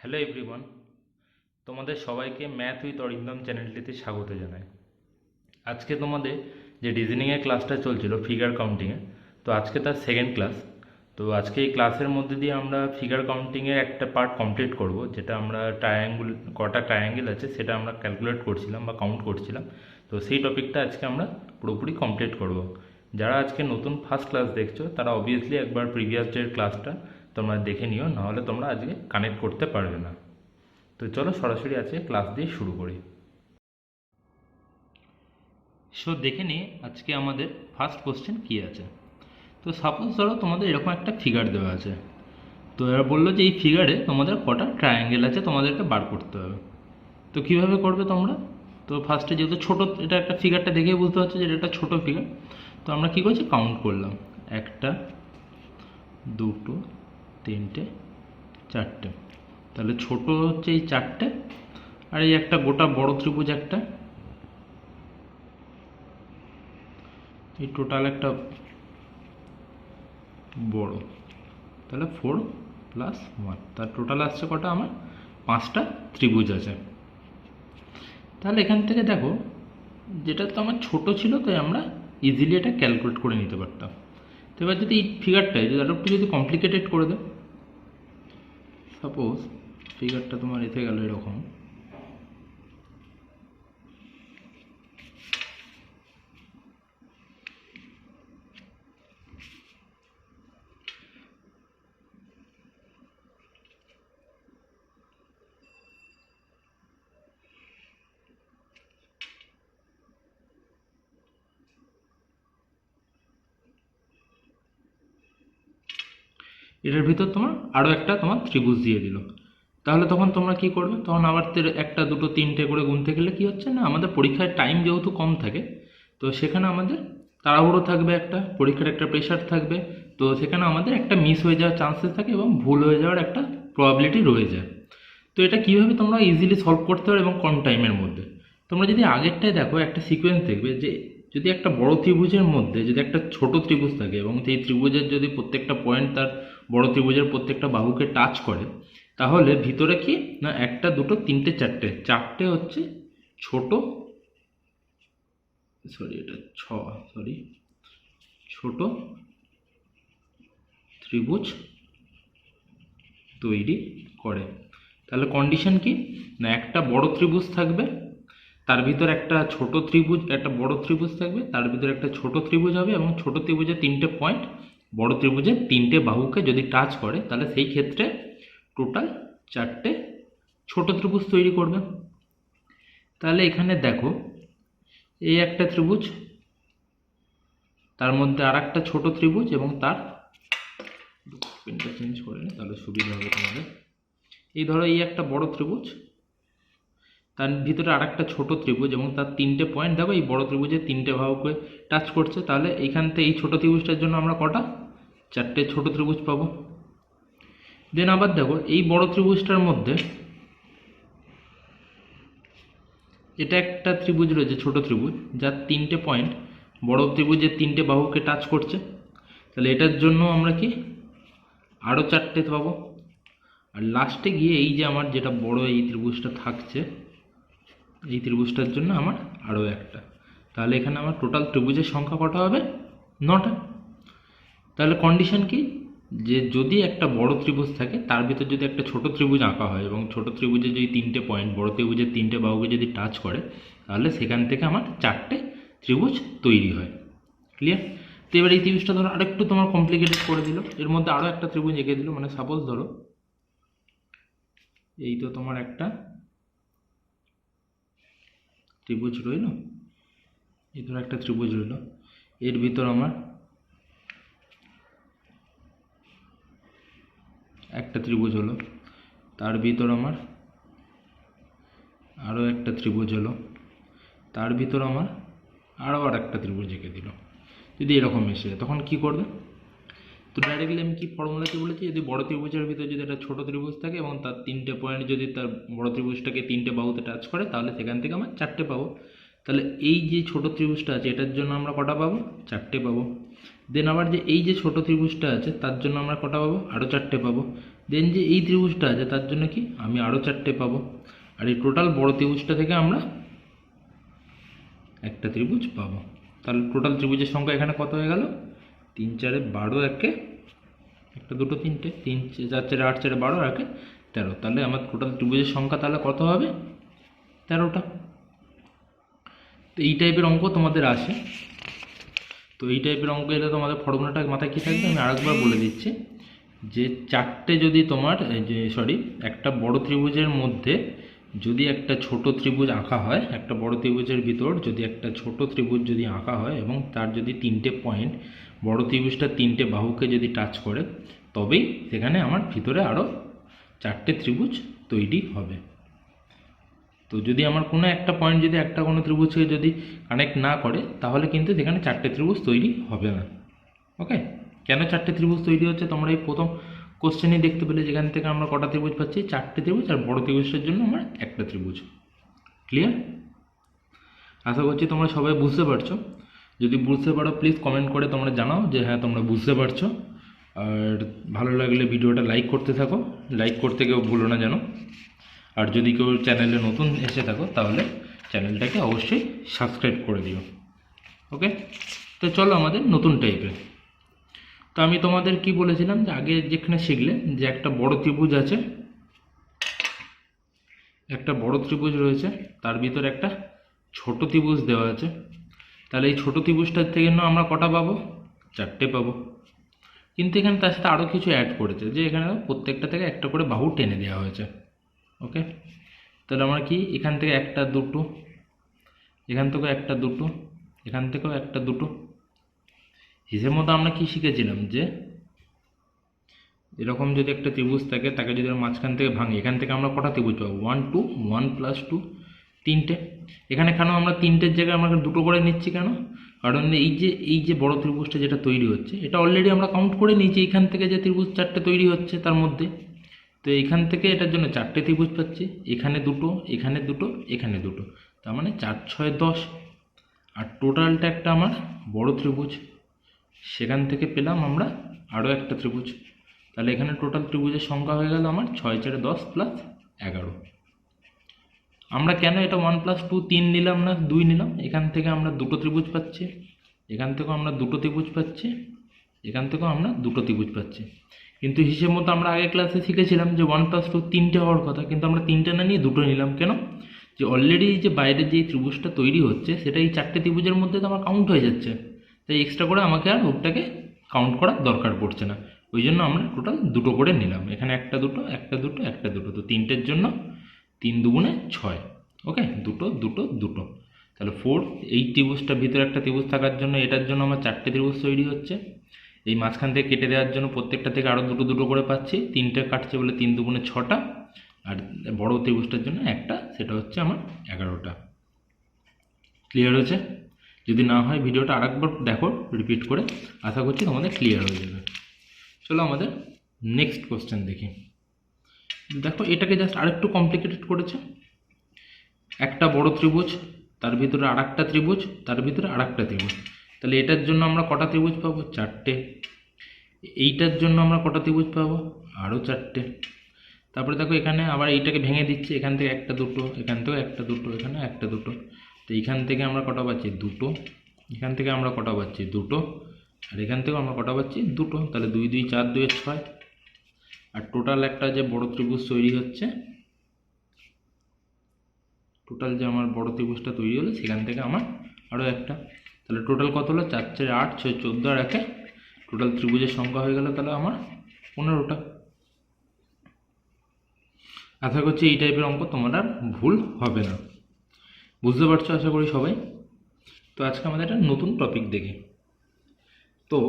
Hello everyone, তোমাদের সবাইকে math with Arindam চ্যানেলটিতে স্বাগত জানাই। আজকে তোমাদের যে রিজনিংয়ের ক্লাসটা চলছিল ফিগার কাউন্টিংয়ে, তো আজকে তার সেকেন্ড ক্লাস। তো আজকে এই ক্লাসের মধ্যে দিয়ে আমরা ফিগার কাউন্টিংয়ের একটা পার্ট কমপ্লিট করব, যেটা আমরা কটা ট্রায়াঙ্গেল আছে সেটা আমরা ক্যালকুলেট করছিলাম বা কাউন্ট করছিলাম। তো সেই টপিকটা আজকে আমরা পুরোপুরি কমপ্লিট করব। যারা আজকে নতুন ফার্স্ট ক্লাস দেখছো তারা অবভিয়াসলি একবার প্রিভিয়াস ডের ক্লাসটা তোমরা দেখে নিও, নাহলে তোমরা আজকে কানেক্ট করতে পারবে না। তো চলো সরাসরি আজকে ক্লাস দিয়ে শুরু করি। সো দেখে নিই আজকে আমাদের ফার্স্ট কোশ্চেন কী আছে। তো সাপোজ ধরো তোমাদের এরকম একটা ফিগার দেওয়া আছে। তো এরা বললো যে এই ফিগারে তোমাদের কটা ট্রায়াঙ্গেল আছে তোমাদেরকে বার করতে হবে। তো কিভাবে করবে তোমরা? তো ফার্স্টে যেহেতু ছোটো, এটা একটা ফিগারটা দেখেই বুঝতে পারছো যে এটা একটা ছোটো ফিগার। তো আমরা কী করছি, কাউন্ট করলাম, একটা, দুটো, তিনটে, চারটে। তাহলে ছোট হচ্ছে এই চারটে, আর এই একটা গোটা বড় ত্রিভুজ একটা, এই টোটাল একটা বড়, তাহলে 4 + 1, তার টোটাল আসছে কটা? আমার 5টা ত্রিভুজ আছে। তাহলে এখান থেকে দেখো, যেটা তো আমার ছোট ছিল তাই আমরা ইজিলি এটা ক্যালকুলেট করে নিতে পারতাম। তো এবার যদি এই ফিগারটায় যদি আরও একটু যদি কমপ্লিকেটেড করে দেয়, সাপোজ ফিগারটা তোমার এসে গেল এরকম, এটার ভিতর তোমার আরও একটা তোমার ত্রিভুজ দিয়ে দিল। তাহলে তখন তোমরা কি করবে? তখন আবার একটা, দুটো, তিনটে করে গুনতে গেলে কি হচ্ছে না, আমাদের পরীক্ষার টাইম যেহেতু কম থাকে, তো সেখানে আমাদের তাড়াহুড়ো থাকবে, একটা পরীক্ষার একটা প্রেশার থাকবে। তো সেখানে আমাদের একটা মিস হয়ে যাওয়ার চান্সেস থাকে এবং ভুল হয়ে যাওয়ার একটা প্রবাবিলিটি রয়ে যায়। তো এটা কীভাবে তোমরা ইজিলি সলভ করতে পারো এবং কম টাইমের মধ্যে? তোমরা যদি আগেরটায় দেখো, একটা সিকোয়েন্স দেখবে যে যদি একটা বড় ত্রিভুজের মধ্যে যদি একটা ছোট ত্রিভুজ থাকে এবং সেই ত্রিভুজের যদি প্রত্যেকটা পয়েন্ট তার বড় ত্রিভুজের প্রত্যেকটা বাহুকে টাচ করে, তাহলে ভিতরে কি না, একটা, দুটো, তিনটে, চারটে, চারটে হচ্ছে ছোট, এটা ছোট ত্রিভুজ তৈরি করে। তাহলে কন্ডিশন কি না, একটা বড় ত্রিভুজ থাকবে, তার ভিতর একটা ছোট ত্রিভুজ, একটা বড় ত্রিভুজ থাকবে, তার ভিতরে একটা ছোট ত্রিভুজ হবে এবং ছোট ত্রিভুজের তিনটে পয়েন্ট বড় ত্রিভুজের তিনটে বাহুকে যদি টাচ করে, তাহলে সেই ক্ষেত্রে টোটাল চারটে ছোট ত্রিভুজ তৈরি করবে। তাহলে এখানে দেখো, এই একটা ত্রিভুজ, তার মধ্যে আর একটা ছোট ত্রিভুজ এবং তার পেনটা চেঞ্জ করে নি তাহলে সুবিধা হবে তোমাদের। এই ধরো এই একটা বড় ত্রিভুজ, তার ভিতরে আর একটা ছোট ত্রিভুজ এবং তার তিনটে পয়েন্ট দেখো এই বড় ত্রিভুজের তিনটে বাহুকে টাচ করছে। তাহলে এইখান থেকে এই ছোট ত্রিভুজটার জন্য আমরা কটা? চারটে ছোট ত্রিভুজ পাবো। দেন আবার দেখো, এই বড় ত্রিভুজটার মধ্যে এটা একটা ত্রিভুজ রয়েছে, ছোট ত্রিভুজ, যার তিনটে পয়েন্ট বড় ত্রিভুজের তিনটে বাহুকে টাচ করছে। তাহলে এটার জন্য আমরা কি আরও চারটে পাবো। আর লাস্টে গিয়ে এই যে আমার যেটা বড় এই ত্রিভুজটা থাকছে, এই ত্রিভুজটার জন্য আমার আরও একটা। তাহলে এখানে আমার টোটাল ত্রিভুজের সংখ্যা কটা হবে? 9টা। তাহলে কন্ডিশন কি, যে যদি একটা বড় ত্রিভুজ থাকে তার ভিতর যদি একটা ছোট ত্রিভুজ আঁকা হয় এবং ছোট ত্রিভুজের যদি তিনটে পয়েন্ট বড় ত্রিভুজের তিনটে বাহুকে যদি টাচ করে, তাহলে সেখান থেকে আমার চারটে ত্রিভুজ তৈরি হয়। ক্লিয়ার? তো এবার এই ত্রিভুজটা ধরো আরেকটু তোমার কমপ্লিকেটেড করে দিল, এর মধ্যে আরও একটা ত্রিভুজ এঁকে দিল। মানে সাপোজ ধরো এই তো তোমার একটা ত্রিভুজ রইল, এই ধরো একটা ত্রিভুজ রইল, এর ভিতর আমার একটা ত্রিভুজ হলো, তার ভিতর আমার আরও একটা ত্রিভুজ হলো, তার ভিতর আমার আরও আর একটা ত্রিভুজ এঁকে দিল। যদি এরকম এসে তখন কি করবে? তো ডাইরেক্টলি আমি কি ফর্মুলাতে বলেছি, যদি বড় ত্রিভুজের ভিতরে যদি একটা ছোট ত্রিভুজ থাকে এবং তার তিনটে পয়েন্ট যদি তার বড় ত্রিভুজটাকে তিনটে বাহুতে টাচ করে, তাহলে সেখান থেকে আমার চারটে পাবো। তাহলে এই যে ছোট ত্রিভুজটা আছে এটার জন্য আমরা কটা পাবো? 4টে পাবো। দেন আবার যে এই যে ছোট ত্রিভুজটা আছে তার জন্য আমরা কটা পাবো? আরও 4টে পাবো। দেন যে এই ত্রিভুজটা আছে তার জন্য কি আমি আরও 4টে পাবো। আর এই টোটাল বড় ত্রিভুজটা থেকে আমরা একটা ত্রিভুজ পাবো। তাহলে টোটাল ত্রিভুজের সংখ্যা এখানে কত হয়ে গেল? 3 4 12 একে একটা দুটো তিনটে, 3 4 4 8 4 12 একে 13। তাহলে আমার টোটাল ত্রিভুজের সংখ্যা তাহলে কত হবে? 13টা। তো এই টাইপের অঙ্ক তোমাদের আসে। তো এই টাইপের অঙ্ক এলে তোমাদের ফর্মুলাটা মাথায় কী থাকবে আমি আরেকবার বলে দিচ্ছি, যে 4টে যদি তোমার একটা বড় ত্রিভুজের মধ্যে যদি একটা ছোট ত্রিভুজ আঁকা হয়, একটা বড় ত্রিভুজের ভিতর যদি একটা ছোট ত্রিভুজ যদি আঁকা হয় এবং তার যদি 3টে পয়েন্ট বড় ত্রিভুজটা 3টে বাহুকে যদি টাচ করে, তবেই সেখানে আমার ভিতরে আরও 4টে ত্রিভুজ তৈরি হবে। তো যদি আমার কোনো একটা পয়েন্ট যদি একটা কোনো ত্রিভুজকে যদি কানেক্ট না করে, তাহলে কিন্তু সেখানে 4টে ত্রিভুজ তৈরি হবে না। ওকে, কেন 4টে ত্রিভুজ তৈরি হচ্ছে তোমরা এই প্রথম কোশ্চেনই দেখতে পেলে, যেখান থেকে আমরা কটা ত্রিভুজ পাচ্ছি? 4টে ত্রিভুজ, আর বড় ত্রিভুজের জন্য আমার একটা ত্রিভুজ। ক্লিয়ার? আশা করছি তোমরা সবাই বুঝতে পারছো। যদি বুঝতে পারো প্লিজ কমেন্ট করে তোমরা জানাও যে হ্যাঁ তোমরা বুঝতে পারছো। আর ভালো লাগলে ভিডিওটা লাইক করতে থাকো, লাইক করতে কেউ ভুলো না যেন। আর যদি কেউ চ্যানেলে নতুন এসে থাকো তাহলে চ্যানেলটাকে অবশ্যই সাবস্ক্রাইব করে দিও। ওকে, তো চলো আমাদের নতুন টাইপের। তো আমি তোমাদের কি বলেছিলাম যে আগে যেখানে শিখলে যে একটা বড় ত্রিভুজ আছে, একটা বড় ত্রিভুজ রয়েছে, তার ভিতরে একটা ছোট ত্রিভুজ দেওয়া আছে। তাহলে এই ছোট ত্রিভুজটার থেকে আমরা কটা পাবো? 4টে পাবো। কিন্তু এখানে তার সাথে আরও কিছু অ্যাড করেছে, যে এখানে প্রত্যেকটা থেকে একটা করে বাহু টেনে দেওয়া হয়েছে। ওকে, তাহলে আমরা কি এখান থেকে একটা দুটো, এখান থেকেও একটা দুটো, এখান থেকেও একটা দুটো। হিসেব মতো আমরা কি শিখেছিলাম যে এরকম যদি একটা ত্রিভুজ থাকে তাকে যদি আমরা মাঝখান থেকে ভাঙি, এখান থেকে আমরা কটা ত্রিভুজ পাবো? 1 2 1 + 2 3টে। এখানে কেন আমরা 3টের জায়গায় আমরা দুটো করে নিচ্ছি কেন? কারণ এই যে বড় ত্রিভুজটা যেটা তৈরি হচ্ছে, এটা অলরেডি আমরা কাউন্ট করে নিয়েছি এখান থেকে যে ত্রিভুজ 4টে তৈরি হচ্ছে তার মধ্যে। তো এইখান থেকে এটার জন্য 4টে ত্রিভুজ পাচ্ছি, এখানে দুটো, এখানে দুটো, এখানে দুটো, তার মানে 4 6 10। আর টোটালটা একটা আমার বড় ত্রিভুজ, সেখান থেকে পেলাম আমরা আরও একটা ত্রিভুজ। তাহলে এখানে টোটাল ত্রিভুজের সংখ্যা হয়ে গেল আমার 6 4 10 + 11। আমরা কেন এটা 1 + 2 3 নিলাম না 2 নিলাম? এখান থেকে আমরা দুটো ত্রিভুজ পাচ্ছি, এখান থেকেও আমরা দুটো ত্রিভুজ পাচ্ছি, এখান থেকেও আমরা দুটো ত্রিভুজ পাচ্ছি। কিন্তু হিসেব মতো আমরা আগের ক্লাসে শিখেছিলাম যে 1 + 2 3টে হওয়ার কথা, কিন্তু আমরা 3টে না নিয়ে দুটো নিলাম। কেন? যে অলরেডি যে বাইরে যে ত্রিভুজটা তৈরি হচ্ছে সেটা এই 4টে ত্রিভুজের মধ্যে তো আমার কাউন্ট হয়ে যাচ্ছে, তাই এক্সট্রা করে আমাকে আর ওটাকে কাউন্ট করার দরকার পড়ছে না। ওই জন্য আমরা টোটাল দুটো করে নিলাম, এখানে একটা দুটো, একটা দুটো, একটা দুটো। তো 3টের জন্য 3 2 6। ওকে, দুটো দুটো দুটো, তাহলে 4। এই ত্রিভুজটার ভিতরে একটা ত্রিভুজ থাকার জন্য এটার জন্য আমার 4টে ত্রিভুজ তৈরি হচ্ছে। এই মাঝখান থেকে কেটে দেওয়ার জন্য প্রত্যেকটা থেকে আরও দুটো দুটো করে পাচ্ছি, 3টে কাটছে বলে 3 2 6টা। আর বড় ত্রিভুজটার জন্য একটা, সেটা হচ্ছে আমার 11টা। ক্লিয়ার হয়েছে? যদি না হয় ভিডিওটা আরেকবার দেখো রিপিট করে, আশা করছি তোমাদের ক্লিয়ার হয়ে যাবে। চলো আমাদের নেক্সট কোশ্চেন দেখি। দেখো এটাকে জাস্ট আরেকটু কমপ্লিকেটেড করেছে। একটা বড় ত্রিভুজ, তার ভিতরে আরেকটা ত্রিভুজ, তার ভিতরে আরেকটা ত্রিভুজ। তাহলে এটার জন্য আমরা কটা ত্রিভুজ পাবো? 4টে। এইটার জন্য আমরা কটা ত্রিভুজ পাবো? আরও 4টে। তারপরে দেখো এখানে আবার এইটাকে ভেঙে দিচ্ছে, এখান থেকে একটা দুটো, এখান থেকেও একটা দুটো, এখানে একটা দুটো। তো এইখান থেকে আমরা কটা পাচ্ছি? দুটো। এখান থেকে আমরা কটা পাচ্ছি? দুটো। আর এখান থেকেও আমরা কটা পাচ্ছি? দুটো। তাহলে 2 2 4 2 6। আর টোটাল একটা যে বড় ত্রিভুজ তৈরি হচ্ছে, টোটাল যে আমার বড় ত্রিভুজটা তৈরি হলো সেখান থেকে আমার আরও একটা। তাহলে টোটাল কত হলো? 4 4 8 6 14 আর একে টোটাল ত্রিভুজের সংখ্যা হয়ে গেল তাহলে আমার 15টা। আশা করছি এই টাইপের অঙ্ক তোমার আর ভুল হবে না। বুঝতে পারছো আশা করি সবাই? তো আজকে আমাদের একটা নতুন টপিক দেখি। তো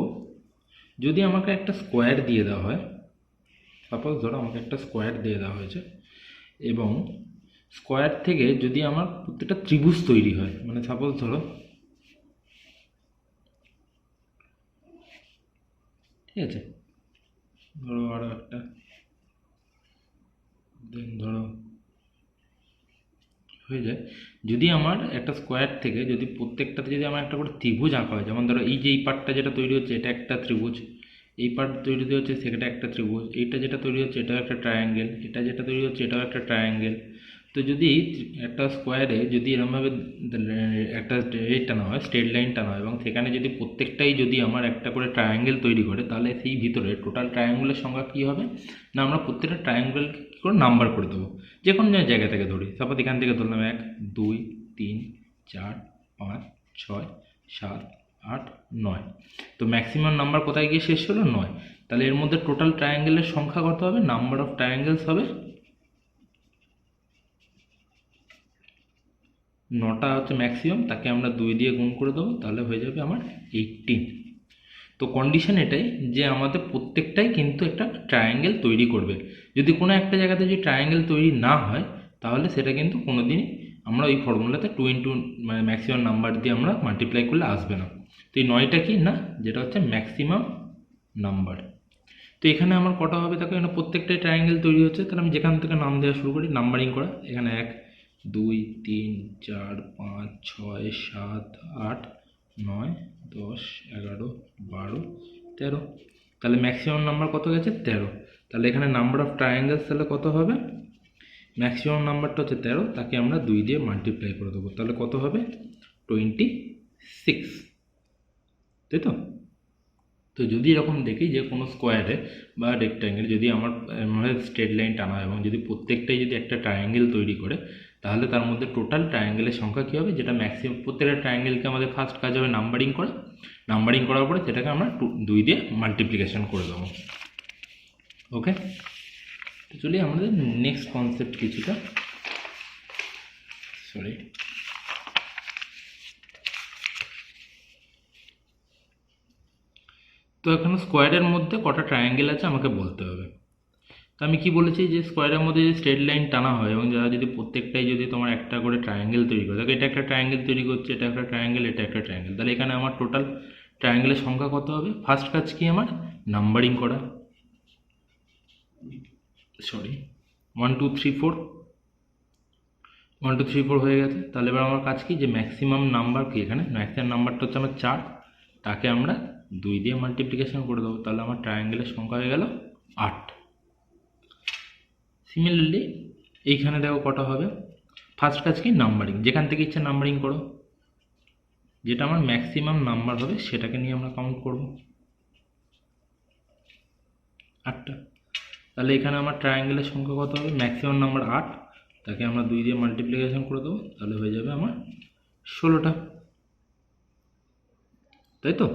যদি আমাকে একটা স্কোয়ার দিয়ে দেওয়া হয়, সাপোজ ধরো আমাকে একটা স্কোয়ার দিয়ে দেওয়া হয়েছে, এবং স্কোয়ার থেকে যদি আমার প্রত্যেকটা ত্রিভুজ তৈরি হয়, মানে সাপোজ ধরো, ঠিক আছে, ধরো আরও একটা, দেন ধরো হয়ে যায়। যদি আমার একটা স্কোয়ার থেকে যদি প্রত্যেকটাতে যদি আমার একটা করে ত্রিভুজ আঁকা হয়, যেমন ধরো এই যে এই পার্টটা যেটা তৈরি হচ্ছে এটা একটা ত্রিভুজ, এই পার্ট তৈরি হচ্ছে সেটা একটা ত্রিভুজ, এইটা যেটা তৈরি হচ্ছে এটাও একটা ট্রায়াঙ্গেল, এটা যেটা তৈরি হচ্ছে এটাও একটা ট্রায়াঙ্গেল। তো যদি একটা স্কোয়ারে যদি এরকমভাবে একটা এই টানা হয়, স্ট্রেট লাইন টানা হয়, এবং সেখানে যদি প্রত্যেকটাই যদি আমার একটা করে ট্রায়াঙ্গেল তৈরি করে, তাহলে সেই ভিতরে টোটাল ট্রায়াঙ্গেলের সংখ্যা কী হবে না, আমরা প্রত্যেকটা ট্রায়াঙ্গেলকে কী করে নাম্বার করে দেবো, যে কোনো জায়গা থেকে ধরি। সাপোজ এখান থেকে ধরলাম 1 2 3 4 5 6 7 8 9। তো ম্যাক্সিমাম নাম্বার কোথায় গিয়ে শেষ হলো? 9। তাহলে এর মধ্যে টোটাল ট্রায়াঙ্গেলের সংখ্যা কত হবে? নাম্বার অফ ট্রায়াঙ্গেলস হবে 9টা হচ্ছে ম্যাক্সিমাম, তাকে আমরা 2 দিয়ে গুণ করে দেবো, তাহলে হয়ে যাবে আমার 18। তো কন্ডিশন এটাই যে আমাদের প্রত্যেকটাই কিন্তু একটা ট্রায়াঙ্গেল তৈরি করবে। যদি কোনো একটা জায়গাতে যদি ট্রায়াঙ্গেল তৈরি না হয়, তাহলে সেটা কিন্তু কোনো দিনই আমরা ওই ফর্মুলাতে 2 ইন্টু মানে ম্যাক্সিমাম নাম্বার দিয়ে আমরা মাল্টিপ্লাই করলে আসবে না। তো এই 9টা কি না, যেটা হচ্ছে ম্যাক্সিমাম নাম্বার। তো এখানে আমার কটা হবে? দেখো এখানে প্রত্যেকটাই ট্রায়াঙ্গেল তৈরি হচ্ছে, তাহলে আমি যেখান থেকে নাম দেওয়া শুরু করি, নাম্বারিং করা। এখানে 1 2 3 4 5 6 7 8 9 10 11 12 13। তাহলে ম্যাক্সিমাম নাম্বার কত গেছে? 13। তাহলে এখানে নাম্বার অফ ট্রায়াঙ্গেলস তাহলে কত হবে? ম্যাক্সিমাম নাম্বারটা হচ্ছে 13, তাকে আমরা 2 দিয়ে মাল্টিপ্লাই করে দেবো, তাহলে কত হবে? 26। তাই তো? তো যদি এরকম দেখি যে কোনো স্কোয়ারে বা রেক্ট্যাঙ্গেল যদি আমার স্ট্রেট লাইন টানা হয় এবং যদি প্রত্যেকটাই যদি একটা ট্রায়াঙ্গেল তৈরি করে, তাহলে তার মধ্যে টোটাল ট্রায়াঙ্গেলের সংখ্যা কী হবে? যেটা ম্যাক্সিমাম প্রত্যেকটা ট্রায়াঙ্গেলকে আমাদের ফার্স্ট কাজ হবে নাম্বারিং করা। নাম্বারিং করার পরে সেটাকে আমরা 2 দিয়ে মাল্টিপ্লিকেশন করে দেবো। ওকে, তো চলি আমাদের নেক্সট কনসেপ্ট কিছুটা, সরি। তো এখানে স্কোয়ারের মধ্যে কটা ট্রায়াঙ্গেল আছে আমাকে বলতে হবে। তো আমি কি বলেছি যে স্কোয়ারের মধ্যে যদি স্ট্রেট লাইন টানা হয় এবং যারা যদি প্রত্যেকটাই যদি তোমার একটা করে ট্রায়াঙ্গেল তৈরি করে, দেখো এটা একটা ট্রায়াঙ্গেল তৈরি করছে, এটা একটা ট্রায়াঙ্গেল, এটা একটা ট্রায়াঙ্গেল, তাহলে এখানে আমার টোটাল ট্রায়াঙ্গেলের সংখ্যা কত হবে? ফার্স্ট কাজ কি আমার? নাম্বারিং করা। সরি, 1 2 3 4, 1 2 3 4 হয়ে গেছে। তাহলে এবার আমার কাজ কি, যে ম্যাক্সিমাম নাম্বার কি, এখানে ম্যাক্সিমাম নাম্বারটা হচ্ছে আমার 4, তাকে আমরা 2 দিয়ে মাল্টিপ্লিকেশন করে দেবো, তাহলে আমার ট্রায়াঙ্গেলের সংখ্যা হয়ে গেল 8। সিমিলারলি এইখানে দেখো কটা হবে? ফার্স্ট কাজ কি? নাম্বারিং, যেখান থেকে ইচ্ছে নাম্বারিং করো, যেটা আমার ম্যাক্সিমাম নাম্বার হবে সেটাকে নিয়ে আমরা কাউন্ট করব, 8টা। তাহলে এখানে আমার ট্রায়াঙ্গেলের সংখ্যা কত হবে? ম্যাক্সিমাম নাম্বার 8, তাকে আমরা 2 দিয়ে মাল্টিপ্লিকেশন করে দেবো, তাহলে হয়ে যাবে আমার 16টা। তাই তো?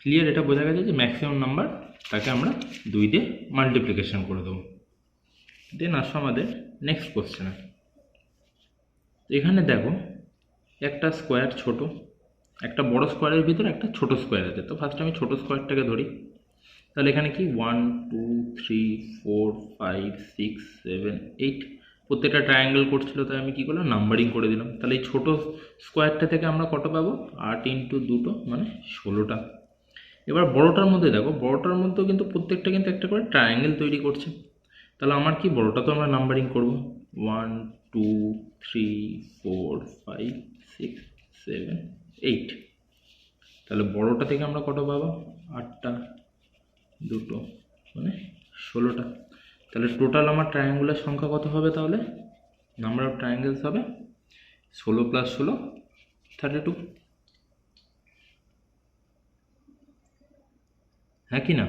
ক্লিয়ার? এটা বোঝা গেছে যে ম্যাক্সিমাম নাম্বার তাকে আমরা 2 দিয়ে মাল্টিপ্লিকেশন করে দেবো। দেন আসো আমাদের নেক্সট কোশ্চেনে। এখানে দেখো একটা স্কোয়ার ছোট, একটা বড় স্কোয়ারের ভিতরে একটা ছোট স্কোয়ার আছে। তো ফার্স্ট আমি ছোট স্কোয়ারটাকে ধরি। তাহলে এখানে কি 1 2 3 4 5 6 7 8 প্রত্যেকটা ট্রায়াঙ্গেল করছিল, তাই আমি কি করলাম? নাম্বারিং করে দিলাম। তাহলে এই ছোট স্কোয়ারটা থেকে আমরা কত পাবো? 8 ইন্টু 2 মানে 16টা। এবার বড়টার মধ্যে দেখো, বড়টার মধ্যেও কিন্তু প্রত্যেকটা কিন্তু একটা করে ট্রায়াঙ্গেল তৈরি করছে। তাহলে আমার কি, বড়টা তো আমরা নাম্বারিং করব, 1 2 3 4 5 6 7 8। তাহলে বড়টা থেকে আমরা কত পাবো? 8টা, 2 মানে 16টা। তাহলে টোটাল আমার ট্রায়াঙ্গুলার সংখ্যা কত হবে? তাহলে নাম্বার অফ ট্রায়াঙ্গেলস হবে 16 + 16 32। হ্যাঁ কি না?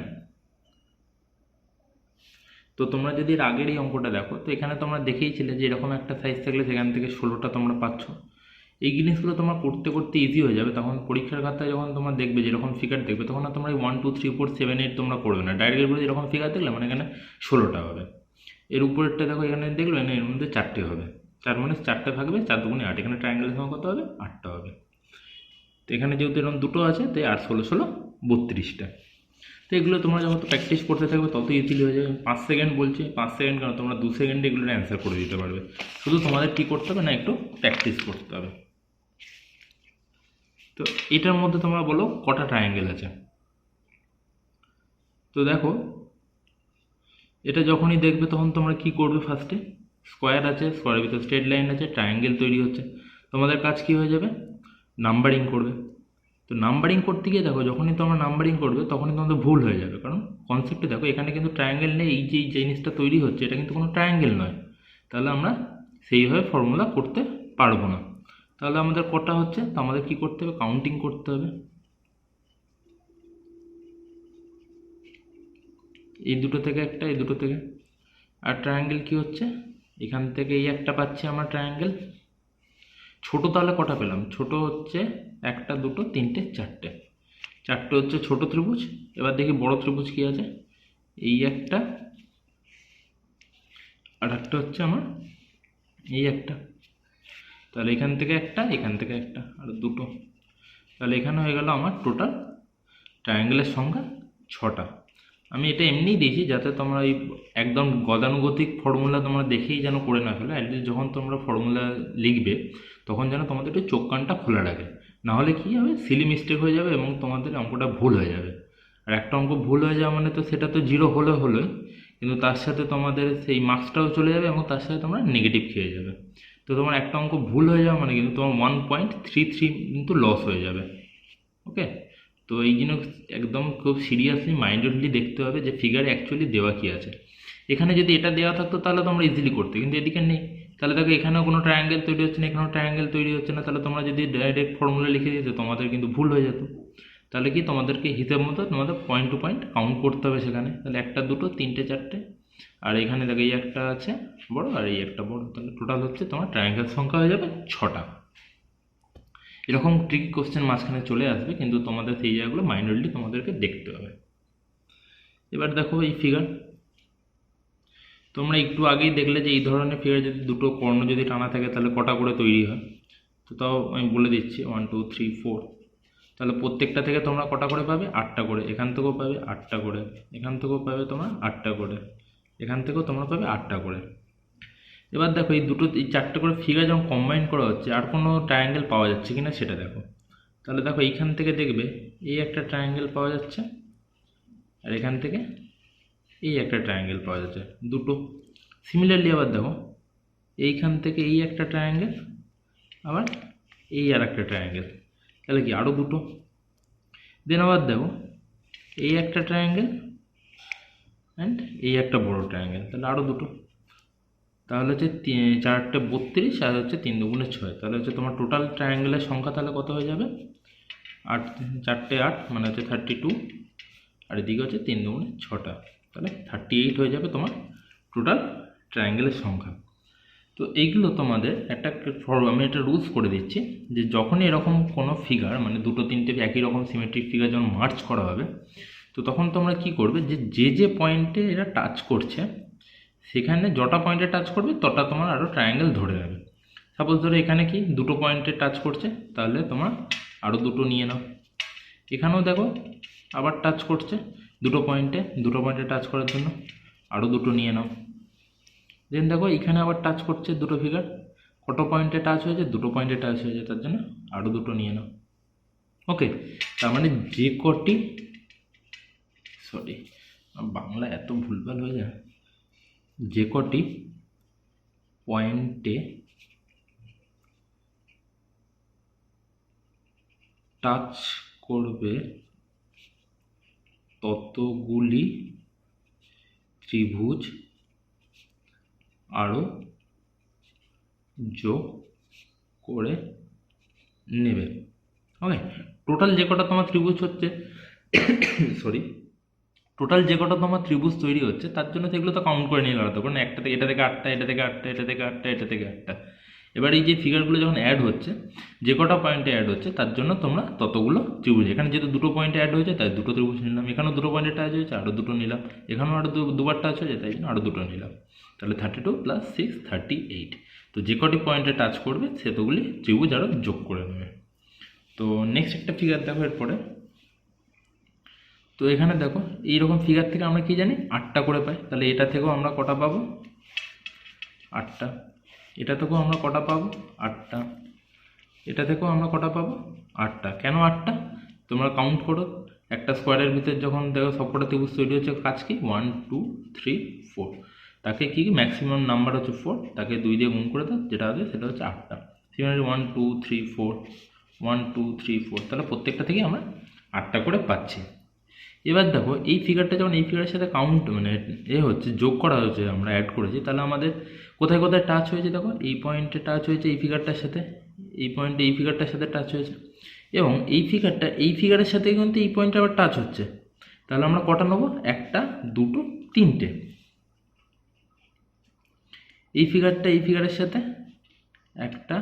তো তোমরা যদি এর আগের এই অঙ্কটা দেখো, তো এখানে তোমরা দেখেইছিলে যে এরকম একটা সাইজ থাকলে সেখান থেকে 16টা তোমরা পাচ্ছ। এই জিনিসগুলো তোমার করতে করতে ইজি হয়ে যাবে, তখন পরীক্ষার খাতায় যখন তোমরা দেখবে যেরকম ফিগার দেখবে, তখন আর তোমরা 1 2 3 4 7 8 তোমরা করবে না, ডাইরেক্ট বলে এরকম ফিগার দেখলে মানে এখানে 16টা হবে। এর উপরেরটা দেখো এখানে দেখলো, এর মধ্যে 4টে হবে, 4 মানে 4টে থাকবে, 4 2 8, এখানে ট্রায়াঙ্গেলের সংখ্যা কত হবে? 8টা হবে। তো এখানে যেহেতু এরকম দুটো আছে, তাই 8 16 16 32টা। তো এগুলো তোমরা যখন প্র্যাকটিস করতে থাকবে তত ইজিলি হয়ে যাবে। 5 সেকেন্ড বলছি, 5 সেকেন্ড কেন, তোমরা 2 সেকেন্ডে এগুলোর অ্যান্সার করে দিতে পারবে। শুধু তোমাদের কী করতে হবে না, একটু প্র্যাকটিস করতে হবে। তো এটার মধ্যে তোমরা বলো কটা ট্রায়াঙ্গেল আছে? তো দেখো এটা যখনই দেখবে তখন তোমরা কি করবে, ফার্স্টে স্কোয়ার আছে, স্কোয়ারের ভিতরে স্ট্রেট লাইন আছে, ট্রায়াঙ্গেল তৈরি হচ্ছে, তোমাদের কাজ কি হয়ে যাবে, নাম্বারিং করবে। তো নাম্বারিং করতে গিয়ে দেখো যখনই তোমরা নাম্বারিং করবে তখনই তোমাদের ভুল হয়ে যাবে, কারণ কনসেপ্টে দেখো এখানে কিন্তু ট্রায়াঙ্গেল নেই, এই যে এই জিনিসটা তৈরি হচ্ছে এটা কিন্তু কোনো ট্রায়াঙ্গেল নয়, তাহলে আমরা সেইভাবে ফর্মুলা করতে পারবো না। তাহলে আমাদের কটা হচ্ছে, তো আমাদের কী করতে হবে, কাউন্টিং করতে হবে। এই দুটো থেকে একটা, এই দুটো থেকে। আর ট্রায়াঙ্গেল কি হচ্ছে, এখান থেকে এই একটা পাচ্ছি আমরা ট্রায়াঙ্গেল। ছোট তাহলে কটা পেলাম, ছোট হচ্ছে একটা, দুটো, তিনটে, চারটে, চারটে হচ্ছে ছোট ত্রিভুজ। এবার দেখি বড় ত্রিভুজ কি আছে, এই একটা, আর একটা হচ্ছে আমার এই একটা, তাহলে এখান থেকে একটা, এখান থেকে একটা, আর দুটো, তাহলে এখানে হয়ে গেল আমার টোটাল ট্রায়াঙ্গেলের সংখ্যা 6টা। আমি এটা এমনিই দিয়েছি যাতে তোমরা এই একদম গতানুগতিক ফর্মুলা তোমরা দেখেই যেন করে না ফেলো, অ্যাটলিস্ট যখন তোমরা ফর্মুলা লিখবে তখন যেন তোমাদের একটু চোখ কানটা খোলা রাখে, নাহলে কী হবে, সিলি মিস্টেক হয়ে যাবে এবং তোমাদের অঙ্কটা ভুল হয়ে যাবে। আর একটা অঙ্ক ভুল হয়ে যাওয়া মানে তো সেটা তো 0 হলোই, কিন্তু তার সাথে তোমাদের সেই মার্কসটাও চলে যাবে এবং তার সাথে তোমরা নেগেটিভ খেয়ে যাবে। তো তোমার একটা অঙ্ক ভুল হয়ে যাওয়া মানে কিন্তু তোমার 1.33 কিন্তু লস হয়ে যাবে। ওকে, তো এই জিনিস একদম খুব সিরিয়াসলি মাইন্ডেডলি দেখতে হবে যে ফিগারে অ্যাকচুয়ালি দেওয়া কী আছে। এখানে যদি এটা দেওয়া থাকতো তাহলে তোমরা ইজিলি করতে, কিন্তু এদিকে নেই, তাহলে দেখো এখানেও কোনো ট্রায়াঙ্গেল তৈরি হচ্ছে না, এখানেও ট্রায়াঙ্গেল তৈরি হচ্ছে না, তাহলে তোমরা যদি ডাইরেক্ট ফর্মুলা লিখে দিতে তোমাদের কিন্তু ভুল হয়ে যেত। তাহলে কি তোমাদেরকে হিসেব মতো তোমাদের পয়েন্ট টু পয়েন্ট কাউন্ট করতে হবে সেখানে, তাহলে একটা, দুটো, তিনটে, চারটে, আর এখানে দেখো এই একটা আছে বড় আর এই একটা বড়, তাহলে টোটাল হচ্ছে তোমার ট্রায়াঙ্গেল সংখ্যা হয়ে যাবে 6টা। এরকম ট্রিকি কোশ্চেন মাঝখানে চলে আসবে, কিন্তু তোমাদের সেই জায়গাগুলো মাইন্ডলি তোমাদেরকে দেখতে হবে। এবার দেখো এই ফিগার, তোমরা একটু আগেই দেখলে যে এই ধরনের ফিগার যদি দুটো কর্ণ যদি টানা থাকে তাহলে কটা করে তৈরি হয়। তো তাও আমি বলে দিচ্ছি 1 2 3 4, তাহলে প্রত্যেকটা থেকে তোমরা কটা করে পাবে, 8টা করে, এখান থেকেও পাবে 8টা করে, এখান থেকেও পাবে তোমরা 8টা করে, এখান থেকেও তোমরা পাবে 8টা করে। এবার দেখো এই দুটো, এই 4টে করে ফিগার যখন কম্বাইন করা হচ্ছে আর কোনো ট্রায়াঙ্গেল পাওয়া যাচ্ছে কিনা সেটা দেখো। তাহলে দেখো এইখান থেকে দেখবে এই একটা ট্রায়াঙ্গেল পাওয়া যাচ্ছে, আর এখান থেকে এই একটা ট্রায়াঙ্গেল পাওয়া যাচ্ছে, দুটো। সিমিলারলি আবার দেখো এইখান থেকে এই একটা ট্রায়াঙ্গেল, আবার এই আর একটা ট্রায়াঙ্গেল, তাহলে কি আরও দুটো। দেন আবার দেখো এই একটা ট্রায়াঙ্গেল অ্যান্ড এই একটা বড় ট্রায়াঙ্গেল, তাহলে আরও দুটো, তাহলে হচ্ছে 4 × 32 আর হচ্ছে 3 × 6, তাহলে হচ্ছে তোমার টোটাল ট্রায়াঙ্গেলের সংখ্যা তাহলে কত হয়ে যাবে, 8, 4 × 8 মানে হচ্ছে 32, আর এদিকে হচ্ছে 3 × 6টা, তাহলে 38 হয়ে যাবে তোমার টোটাল ট্রায়াঙ্গেলের সংখ্যা। তো এইগুলো তোমাদের একটা আমি একটা রুলস করে দিচ্ছি যে যখনই এরকম কোনো ফিগার মানে দুটো তিনটে একই রকম সিমেট্রিক ফিগার যখন মার্চ করা হবে, তো তখন তোমরা কি করবে, যে যে পয়েন্টে এরা টাচ করছে সেখানে যটা পয়েন্টে টাচ করবে তটা তোমার আরও ট্রায়াঙ্গেল ধরে নেবে। সাপোজ ধরো এখানে কি দুটো পয়েন্টে টাচ করছে, তাহলে তোমার আরও দুটো নিয়ে নাও। এখানেও দেখো আবার টাচ করছে দুটো পয়েন্টে টাচ করার জন্য আরও দুটো নিয়ে নাও। দেন দেখো এখানে আবার টাচ করছে দুটো ফিগার, কত পয়েন্টে টাচ হয়েছে, দুটো পয়েন্টে টাচ হয়েছে, তার জন্য আরও দুটো নিয়ে নাও। ওকে, তার মানে যে কটি, সরি বাংলা এত ভুলভাল হয়ে যায়, যে কটি পয়েন্টে টাচ করবে ততগুলি ত্রিভুজ আরও যোগ করে নেবে। ওকে, টোটাল যে কটা তোমার ত্রিভুজ হচ্ছে টোটাল যে কটা তোমার ত্রিভুজ তৈরি হচ্ছে তার জন্য সেগুলো তো কাউন্ট করে নিয়ে আলাদা, কারণ একটা থেকে এটা থেকে 8টা, এটা থেকে 8টা, এটা থেকে 8টা, এটা থেকে 8টা। এবার এই যে ফিগারগুলো যখন অ্যাড হচ্ছে, যে কটা পয়েন্টে অ্যাড হচ্ছে তার জন্য তোমরা ততগুলো ত্রিভুজ, এখানে যেহেতু দুটো পয়েন্টে অ্যাড হয়েছে তাই দুটো ত্রিভুজ নিলাম, এখানেও দুটো পয়েন্টে টাচ হয়েছে আরও দুটো নিলাম, এখানেও আরও দুবার টাচ হয়েছে তাই জন্য আরও দুটো নিলাম, তাহলে 32 + 6 38। তো যে কটি পয়েন্টে টাচ করবে সেতগুলি ত্রিভুজ আরও যোগ করে নেবে। তো নেক্সট একটা ফিগার দেখো এরপরে। তো এখানে দেখো এইরকম ফিগার থেকে আমরা কি জানি 8টা করে পাই, তাহলে এটা থেকেও আমরা কটা পাবো, 8টা। এটা থেকেও আমরা কটা পাবো, 8টা। এটা থেকেও আমরা কটা পাবো, 8টা। কেন 8টা তোমরা কাউন্ট করো, একটা স্কোয়ারের ভিতর যখন দেখো সবকটা ত্রিভুজ তৈরি হচ্ছে, কাজ কি 1 2 3 4, তাকে কি ম্যাক্সিমাম নাম্বার হচ্ছে 4, তাকে 2 দিয়ে গুণ করে দাও, যেটা হবে সেটা হচ্ছে 8টা। সিমিলারলি 1 2 3 4, 1 2 3 4, তাহলে প্রত্যেকটা থেকে আমরা 8টা করে পাচ্ছি। এবার দেখো এই ফিগারটা যখন এই ফিগারের সাথে কাউন্ট মানে হচ্ছে যোগ করা হয়েছে, আমরা অ্যাড করেছি, তাহলে আমাদের কোথায় কোথায় টাচ হয়েছে দেখো, এই পয়েন্টে টাচ হয়েছে এই ফিগারটার সাথে, এই পয়েন্টে এই ফিগারটার সাথে টাচ হয়েছে, এবং এই ফিগারটা এই ফিগারের সাথে কিন্তু এই পয়েন্টে আবার টাচ হচ্ছে। তাহলে আমরা কটা নেবো, একটা দুটো তিনটে। এই ফিগারটা এই ফিগারের সাথে একটা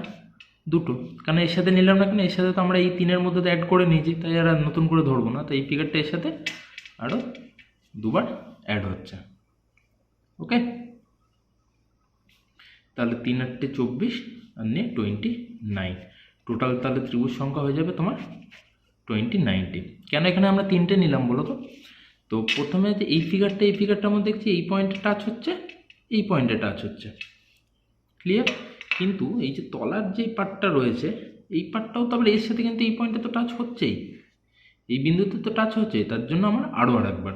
দুটো, কারণ এর সাথে নিলাম না, কেন এর সাথে তো আমরা এই 3-এর মধ্যে অ্যাড করে নিয়েছি, তাই আর নতুন করে ধরবো না। তো এই ফিগারটা এর সাথে আরও দুবার অ্যাড হচ্ছে। ওকে, তাহলে 3 8 24 আর নিয়ে 29, টোটাল তাহলে ত্রিভুজ সংখ্যা হয়ে যাবে তোমার 29টি। কেন এখানে আমরা 3টে নিলাম বলো তো? তো প্রথমে যে এই ফিগারটা আমরা দেখছি এই পয়েন্টে টাচ হচ্ছে, এই পয়েন্টে টাচ হচ্ছে, ক্লিয়ার? কিন্তু এই যে তলার যে পার্টটা রয়েছে, এই পার্টটাও তো আবার এর সাথে কিন্তু এই পয়েন্টে তো টাচ হচ্ছেই, এই বিন্দুতে তো টাচ হচ্ছে, তার জন্য আমার আরও একবার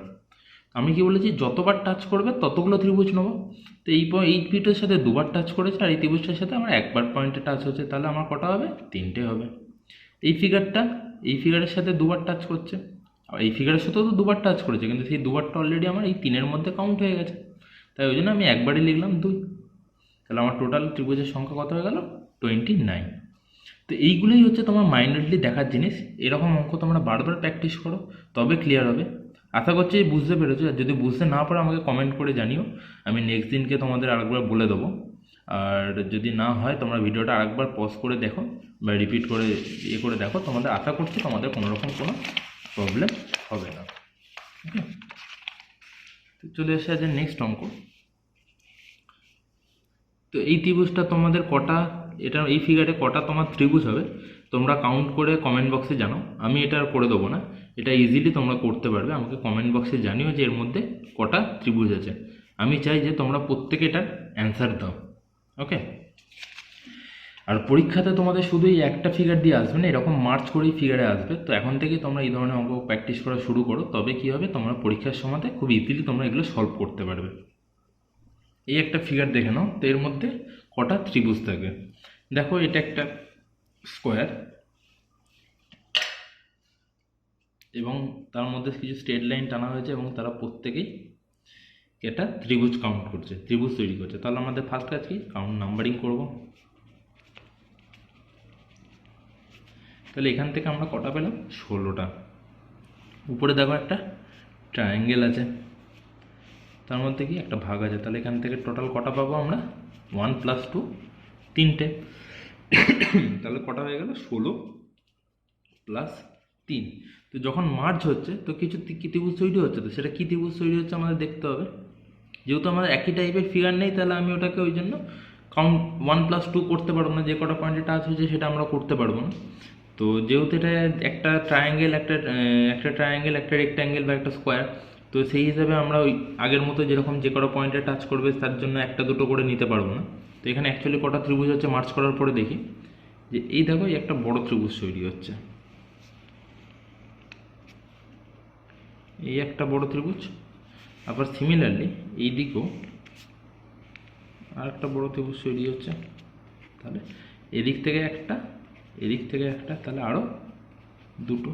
আমি কি বলেছি, যতবার টাচ করবে ততগুলো ত্রিভুজ নেবো। তো এই পিঠের সাথে দুবার টাচ করেছে, আর এই ত্রিভুজটার সাথে আমার একবার পয়েন্টে টাচ হচ্ছে, তাহলে আমার কটা হবে, 3টে হবে। এই ফিগারের সাথে দুবার টাচ করছে, আর এই ফিগারের সাথেও তো দুবার টাচ করেছে, কিন্তু সেই দুবারটা অলরেডি আমার এই 3-এর মধ্যে কাউন্ট হয়ে গেছে, তাই ওই জন্য আমি একবারই লিখলাম 2। তাহলে আমার টোটাল ত্রিভুজের সংখ্যা কত হয়ে গেল, 29। তো এইগুলোই হচ্ছে তোমার মাইন্ডলি দেখার জিনিস। এরকম অঙ্ক তোমরা বারবার প্র্যাকটিস করো, তবে ক্লিয়ার হবে। আশা করছি বুঝতে পেরেছো, আর যদি বুঝতে না পারো আমাকে কমেন্ট করে জানিও, আমি নেক্সট দিনকে তোমাদের আরেকবার বলে দেবো। আর যদি না হয় তোমরা ভিডিওটা আরেকবার পজ করে দেখো বা রিপিট করে করে দেখো, তোমাদের আশা করছি তোমাদের কোনোরকম কোনো প্রবলেম হবে না। ওকে, তো চলে এসে আছে নেক্সট অঙ্ক। তো এই ত্রিভুজটা তোমাদের কটা, এটা এই ফিগারে কটা তোমার ত্রিভুজ হবে তোমরা কাউন্ট করে কমেন্ট বক্সে জানাও। আমি এটা আর করে দেবো না, এটা ইজিলি তোমরা করতে পারবে। আমাকে কমেন্ট বক্সে জানিও যে এর মধ্যে কটা ত্রিভুজ আছে। আমি চাই যে তোমরা প্রত্যেকে এটার অ্যান্সার দাও। ওকে, আর পরীক্ষাতে তোমাদের শুধু এই একটা ফিগার দিয়ে আসবে না, এরকম মার্চ করেই ফিগারে আসবে। তো এখন থেকে তোমরা এই ধরনের অঙ্ক প্র্যাকটিস করা শুরু করো, তবে কী হবে, তোমরা পরীক্ষার সময়তে খুব ইজিলি তোমরা এগুলো সলভ করতে পারবে। এই একটা ফিগার দেখে নাও, তো এর মধ্যে কটা ত্রিভুজ থাকবে। দেখো এটা একটা স্কোয়ার, এবং তার মধ্যে কিছু স্ট্রেট লাইন টানা হয়েছে, এবং তারা প্রত্যেকেই এটা ত্রিভুজ কাউন্ট করছে, ত্রিভুজ তৈরি করছে। তাহলে আমাদের ফার্স্ট কাজ কি, কাউন্ট নাম্বারিং করব। তাহলে এখান থেকে আমরা কটা পেলাম, 16টা। উপরে দেখো একটা ট্রায়াঙ্গেল আছে, তার মধ্যে কি একটা ভাগ আছে, তাহলে এখান থেকে টোটাল কটা পাবো আমরা, 1 + 2 3টে। তাহলে কটা হয়ে গেল, 16 + 3। তো যখন মার্চ হচ্ছে তো কিছু ত্রিভুজ তৈরি হচ্ছে, তো সেটা কী ত্রিভুজ তৈরি হচ্ছে আমাদের দেখতে হবে। যেহেতু আমাদের একই টাইপের ফিগার নেই, তাহলে আমি ওটাকে ওই জন্য কাউন্ট 1 + 2 করতে পারবো না, যে কটা পয়েন্টে টাচ হয়েছে সেটা আমরা করতে পারবো না। তো যেহেতু এটা একটা ট্রায়াঙ্গেল, একটা ট্রায়াঙ্গেল, একটা রেক্ট্যাঙ্গেল বা একটা স্কোয়ার, তো সেই হিসাবে আমরা ওই আগের মতো যেরকম যে কটা পয়েন্টে টাচ করবে তার জন্য একটা দুটো করে নিতে পারবো না। তো এখানে অ্যাকচুয়ালি কটা ত্রিভুজ হচ্ছে মার্চ করার পরে দেখি যে এই দেখো এই একটা বড় ত্রিভুজ তৈরি হচ্ছে, এই একটা বড় ত্রিভুজ। আবার সিমিলারলি এই দিকেও আর একটা বড় ত্রিভুজ তৈরি হচ্ছে, তাহলে এদিক থেকে একটা, এদিক থেকে একটা, তাহলে আরও দুটো।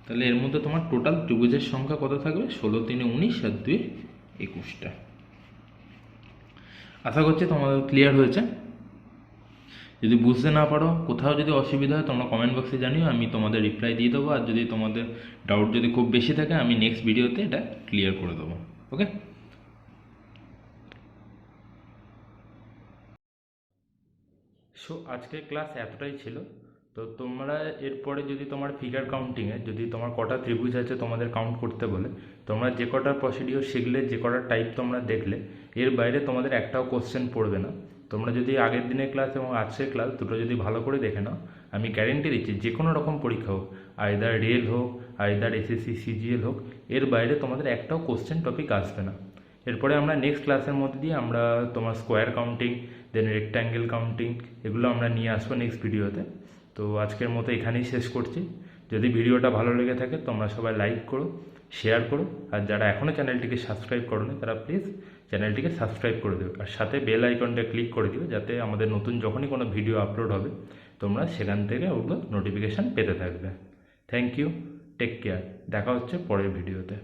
তাহলে এর মধ্যে তোমার টোটাল ত্রিভুজের সংখ্যা কত থাকবে, 16 3 19 আর 2 21টা। আশা করছি তোমাদের ক্লিয়ার হয়েছে। যদি বুঝতে না পারো, কোথাও যদি অসুবিধা হয়, তোমরা কমেন্ট বক্সে জানিও, আমি তোমাদের রিপ্লাই দিয়ে দেবো। আর যদি তোমাদের ডাউট যদি খুব বেশি থাকে, আমি নেক্সট ভিডিওতে এটা ক্লিয়ার করে দেবো। ওকে, সো আজকের ক্লাস এতটাই ছিল। তো তোমরা এরপরে যদি তোমার ফিগার কাউন্টিংয়ে যদি তোমার কটা ত্রিভুজ আছে তোমাদের কাউন্ট করতে বলে, তোমরা যে কটা প্রসিডিওর শিখলে, যে কটা টাইপ তোমরা দেখলে, এর বাইরে তোমাদের একটাও কোশ্চেন পড়বে না। তোমরা যদি আগের দিনের ক্লাস এবং আজকের ক্লাস দুটো যদি ভালো করে দেখে নাও, আমি গ্যারেন্টি দিচ্ছি যে কোনো রকম পরীক্ষা হোক, আইদার রিয়েল হোক, আইদার এসএসসি সিজিএল হোক, এর বাইরে তোমাদের একটাও কোশ্চেন টপিক আসবে না। এরপরে আমরা নেক্সট ক্লাসের মধ্যে দিয়ে আমরা তোমার স্কোয়ার কাউন্টিং, দেন রেক্ট্যাঙ্গেল কাউন্টিং, এগুলো আমরা নিয়ে আসবো নেক্সট ভিডিওতে। তো আজকের মতো এখানেই শেষ করছি। যদি ভিডিওটা ভালো লেগে থাকে তোমরা সবাই লাইক করো, শেয়ার করো, আর যারা এখনও চ্যানেলটিকে সাবস্ক্রাইব করোনি তারা প্লিজ চ্যানেলটিকে সাবস্ক্রাইব করে দেবে, আর সাথে বেল আইকনটা ক্লিক করে দিও, যাতে আমাদের নতুন যখনই কোনো ভিডিও আপলোড হবে তোমরা সেখান থেকে ওগুলো নোটিফিকেশান পেতে থাকবে। থ্যাংক ইউ, টেক কেয়ার, দেখা হচ্ছে পরের ভিডিওতে।